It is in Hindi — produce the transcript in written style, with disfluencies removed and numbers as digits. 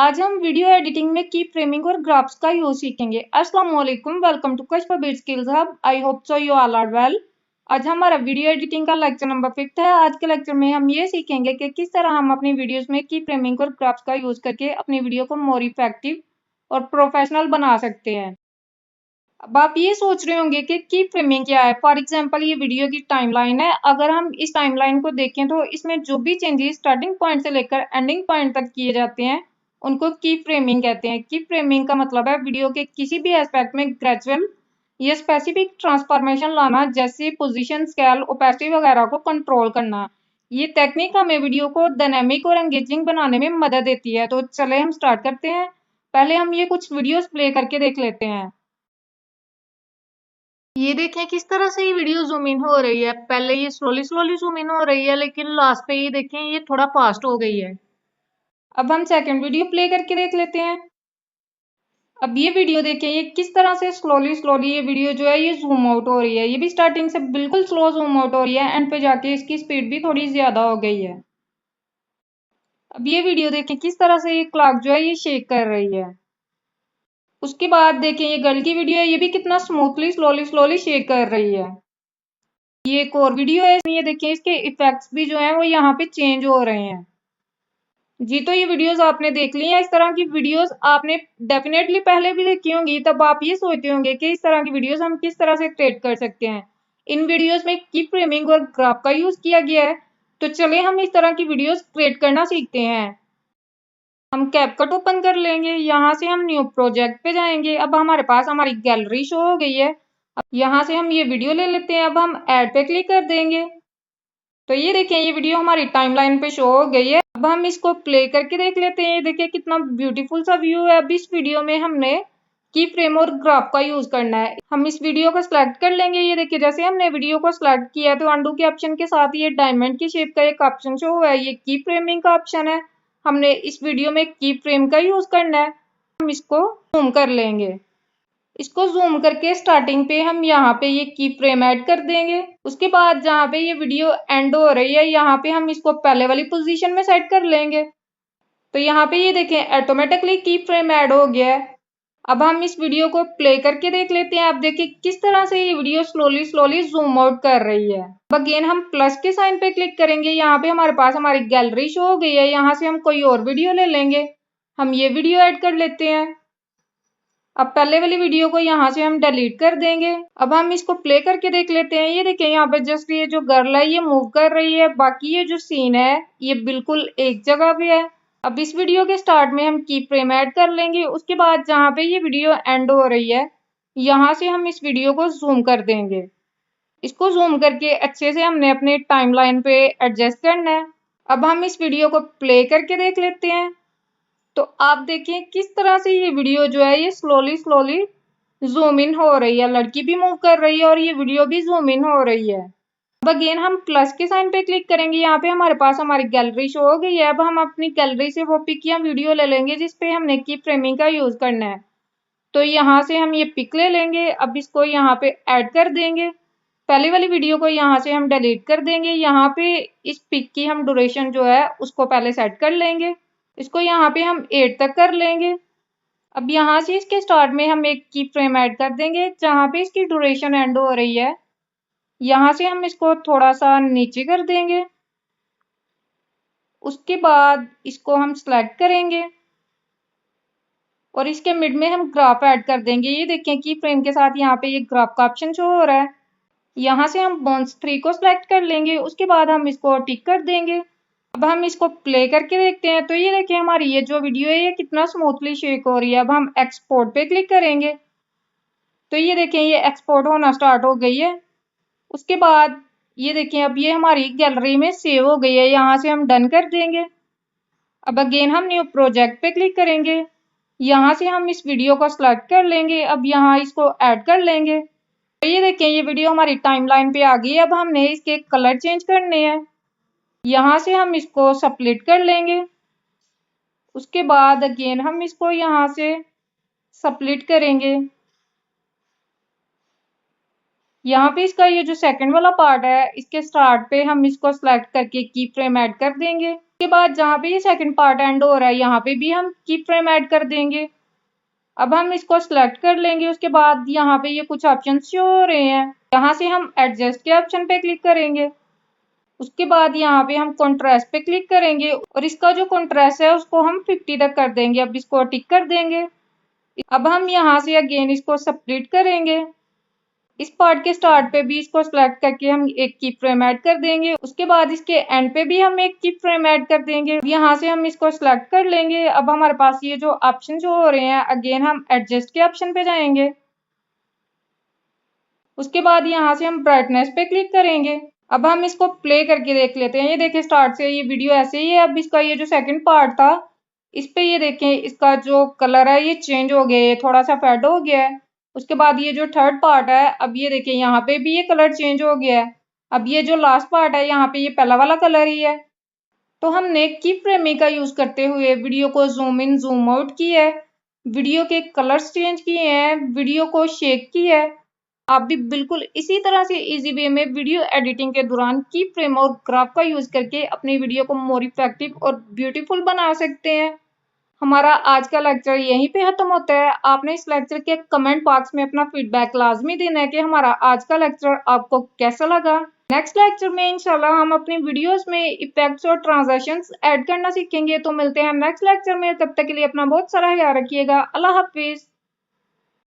आज हम वीडियो एडिटिंग में की फ्रेमिंग और ग्राफ्स का यूज सीखेंगे। अस्सलाम वालेकुम, welcome to Kash for skills hub. I hope so you all are well. आज हमारा वीडियो एडिटिंग का लेक्चर नंबर 5 है। आज के लेक्चर में हम ये सीखेंगे कि किस तरह हम अपनी वीडियोस में की फ्रेमिंग और ग्राफ्स का यूज करके अपनी वीडियो को मोर इफेक्टिव और प्रोफेशनल बना सकते हैं। अब आप ये सोच रहे होंगे कि की फ्रेमिंग क्या है। फॉर एग्जाम्पल, ये वीडियो की टाइमलाइन है। अगर हम इस टाइमलाइन को देखें तो इसमें जो भी चेंजेस स्टार्टिंग पॉइंट से लेकर एंडिंग पॉइंट तक किए जाते हैं उनको की फ्रेमिंग कहते हैं। की फ्रेमिंग का मतलब है वीडियो के किसी भी एस्पेक्ट में ग्रेजुअल या स्पेसिफिक ट्रांसफॉर्मेशन लाना, जैसे पोजीशन, स्केल, ओपेसिटी वगैरह को कंट्रोल करना। ये टेक्निक हमें वीडियो को डायनेमिक और एंगेजिंग बनाने में मदद देती है। तो चले हम स्टार्ट करते हैं। पहले हम ये कुछ वीडियोस प्ले करके देख लेते हैं। ये देखें किस तरह से ये वीडियो जूम इन हो रही है। पहले ये स्लोली स्लोली जूम इन हो रही है, लेकिन लास्ट पे ये देखें ये थोड़ा फास्ट हो गई है। अब हम सेकंड वीडियो प्ले करके देख लेते हैं। अब ये वीडियो देखें ये किस तरह से स्लोली स्लोली ये वीडियो जो है ये जूम आउट हो रही है। ये भी स्टार्टिंग से बिल्कुल स्लो जूम आउट हो रही है, एंड पे जाके इसकी स्पीड भी थोड़ी ज्यादा हो गई है। अब ये वीडियो देखें किस तरह से ये क्लॉक जो है ये शेक कर रही है। उसके बाद देखें ये गर्ल की वीडियो है, ये भी कितना स्मूथली स्लोली स्लोली शेक कर रही है। ये एक और वीडियो है, ये देखें इसके इफेक्ट्स भी जो है वो यहाँ पे चेंज हो रहे हैं। जी, तो ये वीडियोस आपने देख ली हैं। इस तरह की वीडियोस आपने डेफिनेटली पहले भी देखी होंगी, तब आप ये सोचते होंगे कि इस तरह की वीडियोस हम किस तरह से क्रिएट कर सकते हैं। इन वीडियोस में की फ्रेमिंग और ग्राफ का यूज किया गया है। तो चले हम इस तरह की वीडियोस क्रिएट करना सीखते हैं। हम कैपकट ओपन कर लेंगे, यहाँ से हम न्यू प्रोजेक्ट पे जाएंगे। अब हमारे पास हमारी गैलरी शो हो गई है। अब यहाँ से हम ये वीडियो ले लेते हैं। अब हम ऐड पे क्लिक कर देंगे। तो ये देखें ये वीडियो हमारी टाइमलाइन पे शो हो गई है। अब हम इसको प्ले करके देख लेते हैं। ये देखिए कितना ब्यूटीफुल सा व्यू है। अब इस वीडियो में हमने की फ्रेम और ग्राफ का यूज करना है। हम इस वीडियो को सिलेक्ट कर लेंगे। ये देखिए जैसे हमने वीडियो को सिलेक्ट किया तो अंडू के ऑप्शन के साथ ये डायमंड की शेप का एक ऑप्शन शो हुआ है, ये की फ्रेमिंग का ऑप्शन है। हमने इस वीडियो में की फ्रेम का यूज करना है। हम इसको जूम कर लेंगे। इसको जूम करके स्टार्टिंग पे हम यहाँ पे ये की फ्रेम ऐड कर देंगे। उसके बाद जहाँ पे ये वीडियो एंड हो रही है यहाँ पे हम इसको पहले वाली पोजीशन में सेट कर लेंगे। तो यहाँ पे ये देखें ऑटोमेटिकली की फ्रेम ऐड हो गया है। अब हम इस वीडियो को प्ले करके देख लेते हैं। आप देखिए किस तरह से ये video slowly slowly zoom out कर रही है। अब अगेन हम प्लस के साइन पे क्लिक करेंगे। यहाँ पे हमारे पास हमारी गैलरी शो हो गई है। यहाँ से हम कोई और वीडियो ले लेंगे। हम ये वीडियो ऐड कर लेते हैं। अब पहले वाली वीडियो को यहाँ से हम डिलीट कर देंगे। अब हम इसको प्ले करके देख लेते हैं। ये देखिए यहाँ पे जस्ट ये जो गर्ल है ये मूव कर रही है, बाकी ये जो सीन है ये बिल्कुल एक जगह पे है। अब इस वीडियो के स्टार्ट में हम की फ्रेम ऐड कर लेंगे। उसके बाद जहाँ पे ये वीडियो एंड हो रही है यहाँ से हम इस वीडियो को जूम कर देंगे। इसको जूम करके अच्छे से हमने अपने टाइमलाइन पे एडजस्ट करना है। अब हम इस वीडियो को प्ले करके देख लेते हैं। तो आप देखें किस तरह से ये वीडियो जो है ये स्लोली स्लोली जूम इन हो रही है। लड़की भी मूव कर रही है और ये वीडियो भी जूम इन हो रही है। अब अगेन हम प्लस के साइन पे क्लिक करेंगे। यहाँ पे हमारे पास हमारी गैलरी शो हो गई है। अब हम अपनी गैलरी से वो पिक या वीडियो ले लेंगे जिसपे हमने की फ्रेमिंग का यूज करना है। तो यहाँ से हम ये पिक ले लेंगे। अब इसको यहाँ पे ऐड कर देंगे। पहले वाली वीडियो को यहाँ से हम डिलीट कर देंगे। यहाँ पे इस पिक की हम ड्यूरेशन जो है उसको पहले सेट कर लेंगे। इसको यहाँ पे हम 8 तक कर लेंगे। अब यहाँ से इसके स्टार्ट में हम एक की फ्रेम ऐड कर देंगे जहाँ पे इसकी ड्यूरेशन एंड हो रही है। यहाँ से हम इसको थोड़ा सा नीचे कर देंगे। उसके बाद इसको हम सिलेक्ट करेंगे और इसके मिड में हम ग्राफ ऐड कर देंगे। ये देखें की फ्रेम के साथ यहाँ पे ये ग्राफ का ऑप्शन शो हो रहा है। यहाँ से हम बोन्स 3 को सिलेक्ट कर लेंगे। उसके बाद हम इसको टिक कर देंगे। अब हम इसको प्ले करके देखते हैं। तो ये देखिए हमारी ये जो वीडियो है ये कितना स्मूथली शेक हो रही है। अब हम एक्सपोर्ट पे क्लिक करेंगे। तो ये देखें ये एक्सपोर्ट होना स्टार्ट हो गई है। उसके बाद ये देखें अब ये हमारी गैलरी में सेव हो गई है। यहाँ से हम डन कर देंगे। अब अगेन हम न्यू प्रोजेक्ट पे क्लिक करेंगे। यहाँ से हम इस वीडियो को सिलेक्ट कर लेंगे। अब यहाँ इसको ऐड कर लेंगे। तो ये देखें ये वीडियो हमारी टाइमलाइन पे आ गई है। अब हमने इसके कलर चेंज करने हैं। यहाँ से हम इसको स्प्लिट कर लेंगे। उसके बाद अगेन हम इसको यहाँ से स्प्लिट करेंगे। यहाँ पे इसका ये जो सेकंड वाला पार्ट है इसके स्टार्ट पे हम इसको सिलेक्ट करके की फ्रेम ऐड कर देंगे। उसके बाद जहाँ पे ये सेकंड पार्ट एंड हो रहा है यहाँ पे भी हम की फ्रेम ऐड कर देंगे। अब हम इसको सिलेक्ट कर लेंगे। उसके बाद यहाँ पे ये कुछ ऑप्शन शो हो रहे हैं, यहाँ से हम एडजस्ट के ऑप्शन पे क्लिक करेंगे। उसके बाद यहाँ पे हम कॉन्ट्रास्ट पे क्लिक करेंगे और इसका जो कॉन्ट्रास्ट है उसको हम 50 तक कर देंगे। अब इसको टिक कर देंगे। अब हम यहाँ से अगेन इसको स्प्लिट करेंगे। इस पार्ट के स्टार्ट पे भी इसको सिलेक्ट करके हम एक की फ्रेम ऐड कर देंगे। उसके बाद इसके एंड पे भी हम एक की फ्रेम ऐड कर देंगे। यहाँ से हम इसको सिलेक्ट कर लेंगे। अब हमारे पास ये जो ऑप्शन जो हो रहे हैं अगेन हम एडजस्ट के ऑप्शन पे जाएंगे। उसके बाद यहाँ से हम ब्राइटनेस पे क्लिक करेंगे। अब हम इसको प्ले करके देख लेते हैं। ये देखिए स्टार्ट से ये वीडियो ऐसे ही है। अब इसका ये जो सेकंड पार्ट था इस पे ये देखें इसका जो कलर है ये चेंज हो गया है, थोड़ा सा फेड हो गया है। उसके बाद ये जो थर्ड पार्ट है अब ये देखिए यहाँ पे भी ये कलर चेंज हो गया है। अब ये जो लास्ट पार्ट है यहाँ पे ये पहला वाला कलर ही है। तो हमने की फ्रेमिंग का यूज करते हुए वीडियो को जूम इन जूम आउट किया है, वीडियो के कलर्स चेंज किए हैं, वीडियो को शेक किया है। आप भी बिल्कुल इसी तरह से इजी वे में वीडियो एडिटिंग के दौरान की फ्रेम और ग्राफ का यूज करके अपनी वीडियो को मोर इफेक्टिव और ब्यूटीफुल बना सकते हैं। हमारा आज का लेक्चर यहीं पे खत्म होता है। आपने इस लेक्चर के कमेंट बॉक्स में अपना फीडबैक लाजमी देना है कि हमारा आज का लेक्चर आपको कैसा लगा। नेक्स्ट लेक्चर में इंशाल्लाह हम अपनी वीडियोस में इफेक्ट्स और ट्रांजिशंस ऐड करना सीखेंगे। तो मिलते हैं नेक्स्ट लेक्चर में, तब तक के लिए अपना बहुत सारा ख्याल रखिएगा। अल्लाह हाफिज।